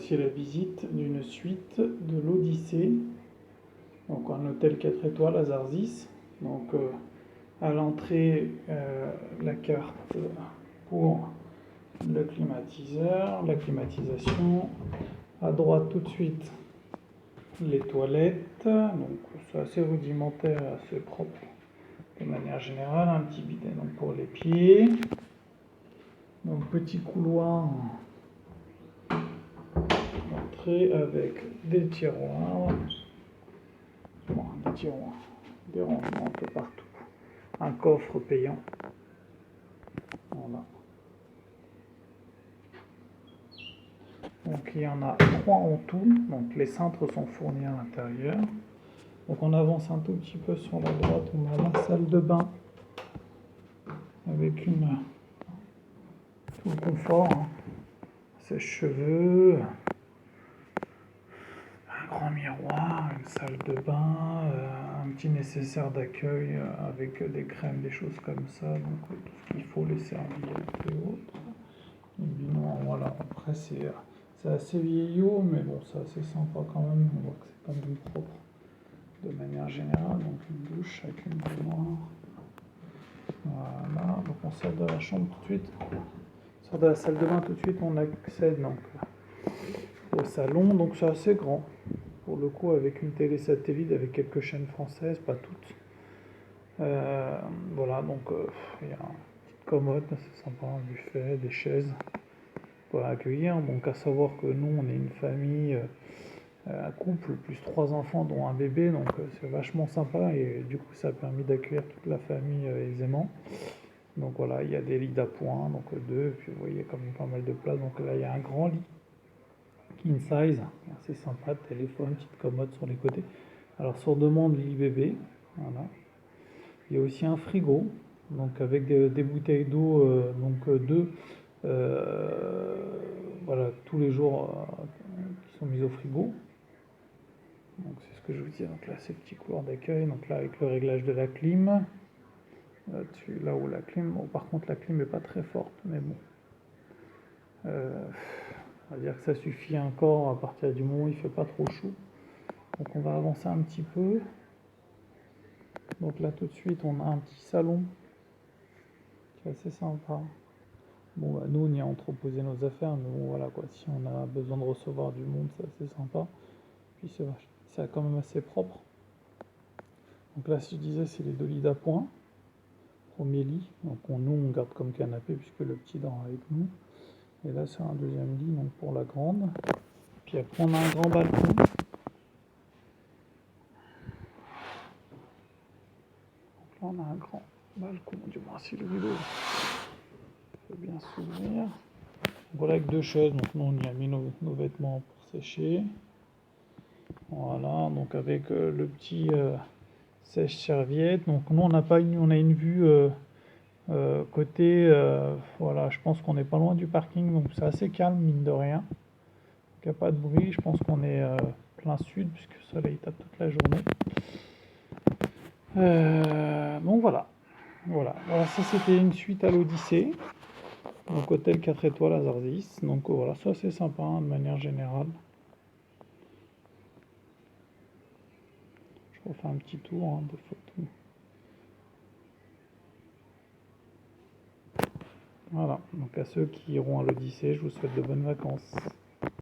voici la visite d'une suite de l'Odyssée. Donc un hôtel 4 étoiles à Zarzis. Donc à l'entrée, la carte pour le climatiseur, la climatisation. À droite tout de suite les toilettes. Donc c'est assez rudimentaire et assez propre de manière générale. Un petit bidet donc pour les pieds. Donc petit couloir d'entrée avec des tiroirs. Bon, des tiroirs, des rangements un peu partout. Un coffre payant. Voilà. Donc il y en a 3 en tout. Donc les cintres sont fournis à l'intérieur. Donc on avance un tout petit peu sur la droite. On a la salle de bain avec tout le confort. Sèche-cheveux. Un grand miroir, une salle de bain, un petit nécessaire d'accueil avec des crèmes, des choses comme ça, donc tout ce qu'il faut, les serviettes et autres. Et bien, voilà, après c'est assez vieillot, mais bon, c'est assez sympa quand même, on voit que c'est pas bien propre de manière générale, donc une douche avec une baignoire. Voilà, donc on sort de la chambre tout de suite, on sort de la salle de bain tout de suite, on accède donc au salon, donc c'est assez grand. Pour le coup, avec une télé satellite, avec quelques chaînes françaises, pas toutes. Voilà, donc il y a une petite commode, c'est sympa, un buffet, des chaises pour accueillir. Donc à savoir que nous, on est une famille, un couple, plus 3 enfants, dont un bébé, donc c'est vachement sympa et du coup, ça a permis d'accueillir toute la famille aisément. Donc voilà, il y a des lits d'appoint, donc 2, puis vous voyez quand même pas mal de place. Donc là, il y a un grand lit. King size, assez sympa, téléphone, petite commode sur les côtés. Alors sur demande lit bébé, voilà. Il y a aussi un frigo, donc avec des bouteilles d'eau, donc deux, voilà, tous les jours qui sont mises au frigo. Donc c'est ce que je vous dis. Donc là c'est le petit couloir d'accueil, donc là avec le réglage de la clim. Là-dessus, là où la clim, bon, par contre la clim n'est pas très forte, mais bon. On va dire que ça suffit encore à partir du moment où il ne fait pas trop chaud. Donc on va avancer un petit peu. Donc là tout de suite on a un petit salon qui est assez sympa. Bon bah, nous on y a entreposé nos affaires, mais bon voilà quoi, si on a besoin de recevoir du monde, c'est assez sympa. Puis c'est quand même assez propre. Donc là si je disais c'est les 2 lits d'appoint. Premier lit, donc nous on garde comme canapé puisque le petit dort avec nous. Et là c'est un deuxième lit donc pour la grande. Puis après on a un grand balcon. Donc là on a un grand balcon, du moins si le rideau peut bien s'ouvrir. Voilà avec 2 chaises, donc nous on y a mis nos vêtements pour sécher. Voilà, donc avec le petit sèche-serviette. Donc nous on a une vue côté, voilà, je pense qu'on n'est pas loin du parking, donc c'est assez calme mine de rien. Il n'y a pas de bruit, je pense qu'on est plein sud puisque le soleil tape toute la journée. Donc voilà, ça c'était une suite à l'Odyssée. Donc hôtel 4 étoiles à Zarzis. Donc voilà, ça c'est sympa hein, de manière générale. Je refais un petit tour hein, de photos. Voilà, donc à ceux qui iront à l'Odyssée, je vous souhaite de bonnes vacances.